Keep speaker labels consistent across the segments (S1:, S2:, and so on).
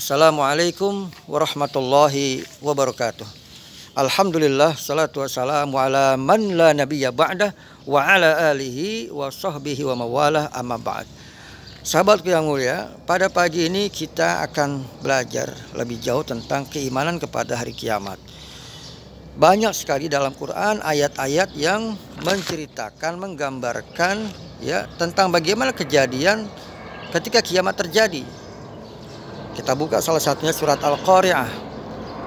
S1: Assalamualaikum warahmatullahi wabarakatuh. Alhamdulillah, salatu wassalamu ala man la nabiyya ba'dah wa ala alihi wa sahbihi wa mawalah, amma ba'd. Sahabatku yang mulia, pada pagi ini kita akan belajar lebih jauh tentang keimanan kepada hari kiamat. Banyak sekali dalam Quran ayat-ayat yang menceritakan, menggambarkan ya tentang bagaimana kejadian ketika kiamat terjadi. Kita buka salah satunya surat Al-Qari'ah.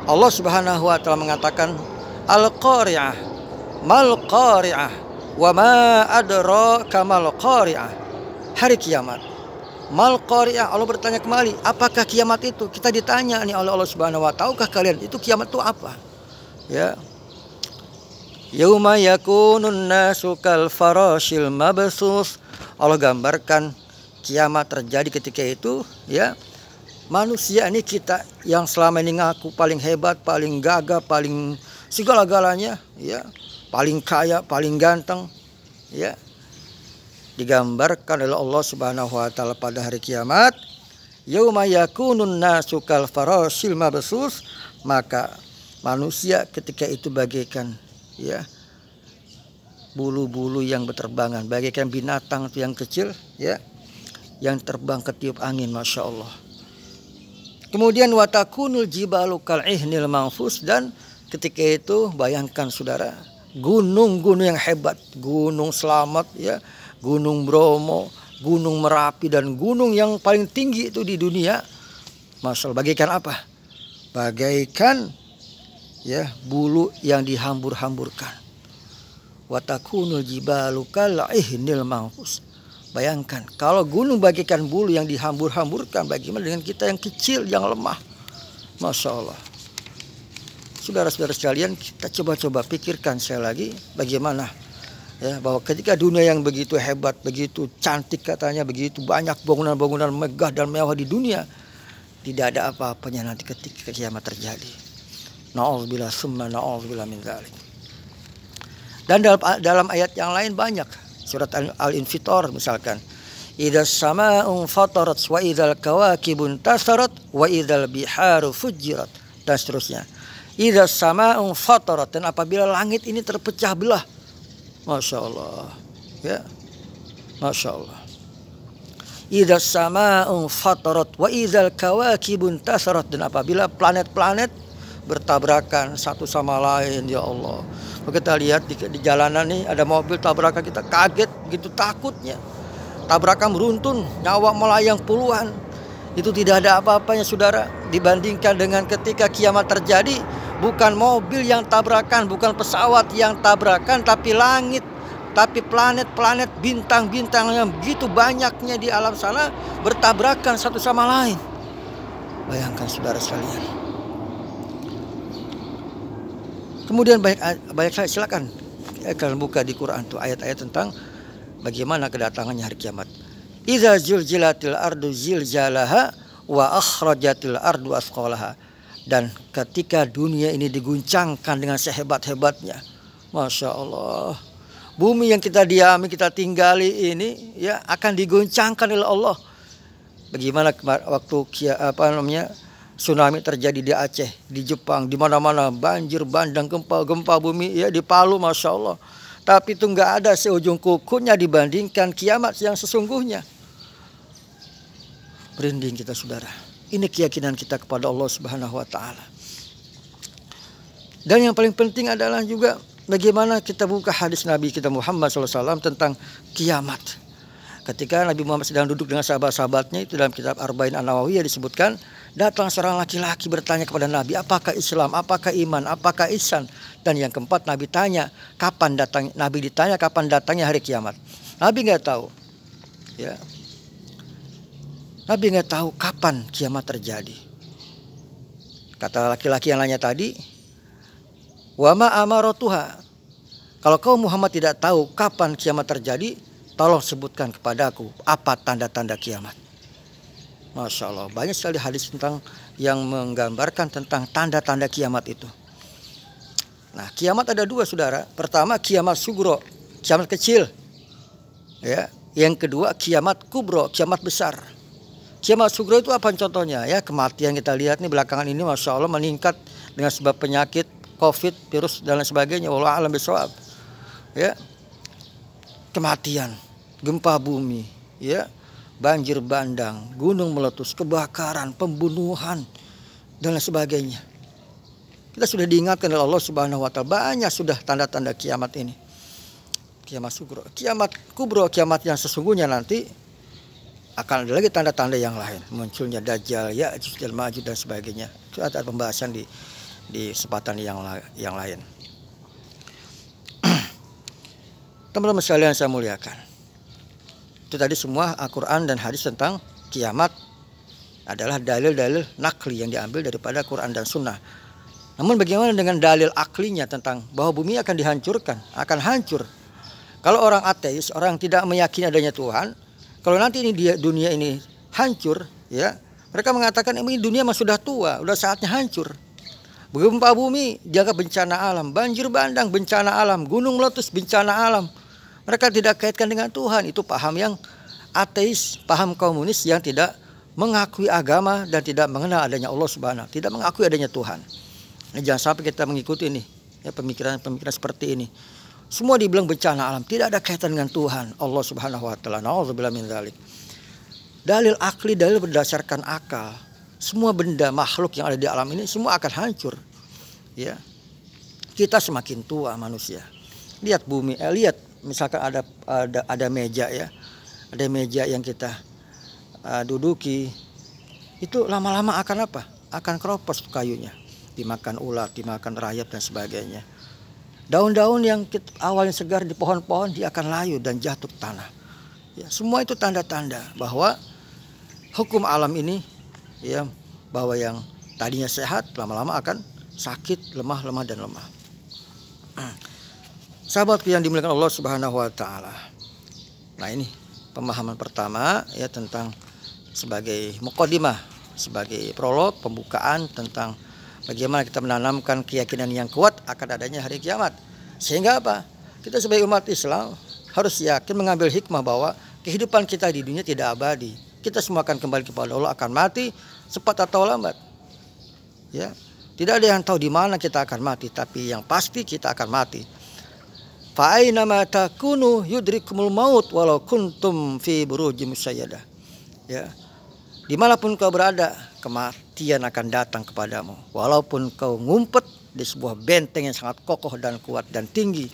S1: Allah Subhanahu wa taala mengatakan, Al-Qari'ah, mal Qari'ah, wa ma adraka mal Qari'ah. Hari kiamat. Mal Qari'ah, Allah bertanya kembali, apakah kiamat itu? Kita ditanya nih oleh Allah Subhanahu wa taala, tahukah kalian itu kiamat itu apa? Ya. Yauma yakunun nasu kal farashil mabsus. Allah gambarkan kiamat terjadi ketika itu, ya. Manusia ini kita yang selama ini ngaku paling hebat, paling gagah, paling segala-galanya, ya, paling kaya, paling ganteng, ya, digambarkan oleh Allah Subhanahu wa taala pada hari kiamat. Yauma yakunun nasu kal farashil mabsus, maka manusia ketika itu bagaikan, ya, bulu-bulu yang berterbangan, bagaikan binatang yang kecil, ya, yang terbang ketiup angin, masya Allah. Kemudian watakunul jibalu kal'ihnil manfus, dan ketika itu bayangkan saudara, gunung-gunung yang hebat, gunung Slamet, ya, gunung Bromo, gunung Merapi, dan gunung yang paling tinggi itu di dunia, masya Allah, bagaikan apa? Bagaikan, ya, bulu yang dihambur-hamburkan. Watakunul jibalu kal'ihnil manfus. Bayangkan kalau gunung bagaikan bulu yang dihambur-hamburkan, bagaimana dengan kita yang kecil, yang lemah? Masya Allah. Saudara-saudara sekalian, kita coba-coba pikirkan sekali lagi bagaimana, ya, bahwa ketika dunia yang begitu hebat, begitu cantik katanya, begitu banyak bangunan-bangunan megah dan mewah di dunia, tidak ada apa-apanya nanti ketika kiamat terjadi. Na'udzubillah summa na'udzubillah min dzalik. Dan dalam ayat yang lain banyak. Surat Al-Infitar misalkan, idzas samaa'u fatarat wa idzal kawakibun tasarat wa idzal biharu fujirat, dan seterusnya. Idzas samaa'u fatarat, dan apabila langit ini terpecah belah. Masya Allah, ya, masya Allah. Idzas samaa'u fatarat wa idzal kawakibun tasarat, dan apabila planet-planet bertabrakan satu sama lain, ya Allah. Kita lihat di jalanan nih ada mobil tabrakan, kita kaget begitu takutnya. Tabrakan beruntun, nyawa melayang puluhan. Itu tidak ada apa-apanya saudara, dibandingkan dengan ketika kiamat terjadi. Bukan mobil yang tabrakan, bukan pesawat yang tabrakan, tapi langit, tapi planet-planet, bintang-bintang yang begitu banyaknya di alam sana bertabrakan satu sama lain. Bayangkan saudara sekalian. Kemudian banyak silakan kalian buka di Quran tuh ayat-ayat tentang bagaimana kedatangannya hari kiamat. Idza zulzilatil ardu zilzalaha wa akhrajatil ardu asqalaha. Dan ketika dunia ini diguncangkan dengan sehebat-hebatnya, masya Allah, bumi yang kita diami, kita tinggali ini, ya, akan diguncangkan oleh Allah. Bagaimana waktu tsunami terjadi di Aceh, di Jepang, di mana-mana banjir bandang, gempa bumi, ya, di Palu, masya Allah. Tapi itu nggak ada seujung kukunya dibandingkan kiamat yang sesungguhnya. Merinding kita saudara. Ini keyakinan kita kepada Allah Subhanahu wa taala. Dan yang paling penting adalah juga bagaimana kita buka hadis Nabi kita Muhammad SAW tentang kiamat. Ketika Nabi Muhammad sedang duduk dengan sahabat-sahabatnya, itu dalam kitab Arba'in An-Nawawiyah disebutkan, datang seorang laki-laki bertanya kepada Nabi, apakah Islam, apakah iman, apakah ihsan? Dan yang keempat Nabi tanya, kapan datang? Nabi ditanya kapan datangnya hari kiamat. Nabi nggak tahu, ya. Nabi nggak tahu kapan kiamat terjadi. Kata laki-laki yang nanya tadi, wa ma amaratuha. Kalau kau Muhammad tidak tahu kapan kiamat terjadi, tolong sebutkan kepadaku apa tanda-tanda kiamat. Masya Allah, banyak sekali hadis tentang yang menggambarkan tentang tanda-tanda kiamat itu. Nah, kiamat ada dua saudara. Pertama kiamat sugro, kiamat kecil, ya. Yang kedua kiamat kubro, kiamat besar. Kiamat sugro itu apa contohnya? Ya, kematian kita lihat nih belakangan ini Masya Allah meningkat dengan sebab penyakit COVID, virus dan lain sebagainya. Wallahu a'lam bishawab. Ya, kematian, gempa bumi, ya, banjir bandang, gunung meletus, kebakaran, pembunuhan dan lain sebagainya. Kita sudah diingatkan oleh Allah Subhanahu wa taala, banyak sudah tanda-tanda kiamat ini. Kiamat sugro, kiamat kubro, kiamat yang sesungguhnya nanti akan ada lagi tanda-tanda yang lain, munculnya Dajjal, Ya'juj dan Ma'juj dan sebagainya. Itu ada pembahasan di kesempatan yang lain. Teman-teman sekalian saya muliakan, itu tadi semua Al-Quran dan hadis tentang kiamat adalah dalil-dalil nakli yang diambil daripada Quran dan Sunnah. Namun bagaimana dengan dalil aklinya tentang bahwa bumi akan dihancurkan, akan hancur? Kalau orang ateis, orang yang tidak meyakini adanya Tuhan, kalau nanti ini dunia ini hancur, ya, mereka mengatakan ini dunia mah sudah tua, sudah saatnya hancur. Gempa bumi, jaga bencana alam, banjir bandang, bencana alam, gunung meletus, bencana alam. Mereka tidak kaitkan dengan Tuhan. Itu paham yang ateis, paham komunis yang tidak mengakui agama dan tidak mengenal adanya Allah Subhanahu, tidak mengakui adanya Tuhan. Nah, jangan sampai kita mengikuti ini, ya, pemikiran-pemikiran seperti ini. Semua dibilang bencana alam, tidak ada kaitan dengan Tuhan Allah Subhanahu wa taala. Nauzubillah min dzalik. Dalil akli, dalil berdasarkan akal. Semua benda makhluk yang ada di alam ini semua akan hancur. Ya. Kita semakin tua manusia. Lihat bumi, lihat misalkan ada meja, ya. Ada meja yang kita duduki. Itu lama-lama akan apa? Akan keropos kayunya. Dimakan ulat, dimakan rayap dan sebagainya. Daun-daun yang awalnya segar di pohon-pohon dia akan layu dan jatuh ke tanah. Ya, semua itu tanda-tanda bahwa hukum alam ini, ya, bahwa yang tadinya sehat lama-lama akan sakit, lemah dan lemah. Sahabatku yang dimuliakan Allah Subhanahu wa taala. Nah, ini pemahaman pertama, ya, tentang sebagai muqaddimah, sebagai prolog pembukaan tentang bagaimana kita menanamkan keyakinan yang kuat akan adanya hari kiamat. Sehingga apa? Kita sebagai umat Islam harus yakin mengambil hikmah bahwa kehidupan kita di dunia tidak abadi. Kita semua akan kembali kepada Allah, akan mati cepat atau lambat. Ya, tidak ada yang tahu di mana kita akan mati, tapi yang pasti kita akan mati. Fa aina ma takunu yudrikumul maut walau kuntum fi burujim musayyadah. Ya. Dimanapun kau berada, kematian akan datang kepadamu. Walaupun kau ngumpet di sebuah benteng yang sangat kokoh dan kuat dan tinggi,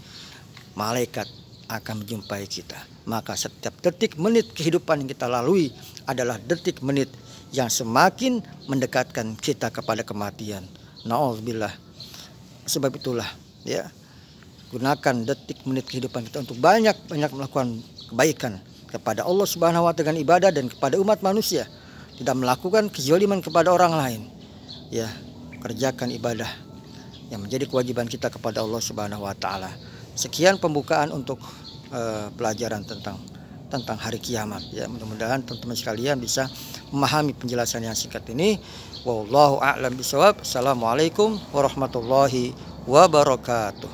S1: malaikat akan menjumpai kita. Maka setiap detik menit kehidupan yang kita lalui adalah detik menit yang semakin mendekatkan kita kepada kematian. Nauzubillah. Sebab itulah, ya, gunakan detik menit kehidupan kita untuk banyak melakukan kebaikan kepada Allah Subhanahu wa taala dengan ibadah dan kepada umat manusia. Tidak melakukan kezaliman kepada orang lain. Ya, kerjakan ibadah yang menjadi kewajiban kita kepada Allah Subhanahu wa taala. Sekian pembukaan untuk pelajaran tentang hari kiamat, ya. Mudah-mudahan teman-teman sekalian bisa memahami penjelasan yang singkat ini. Wallahu a'lam bishawab. Assalamualaikum warahmatullahi wabarakatuh.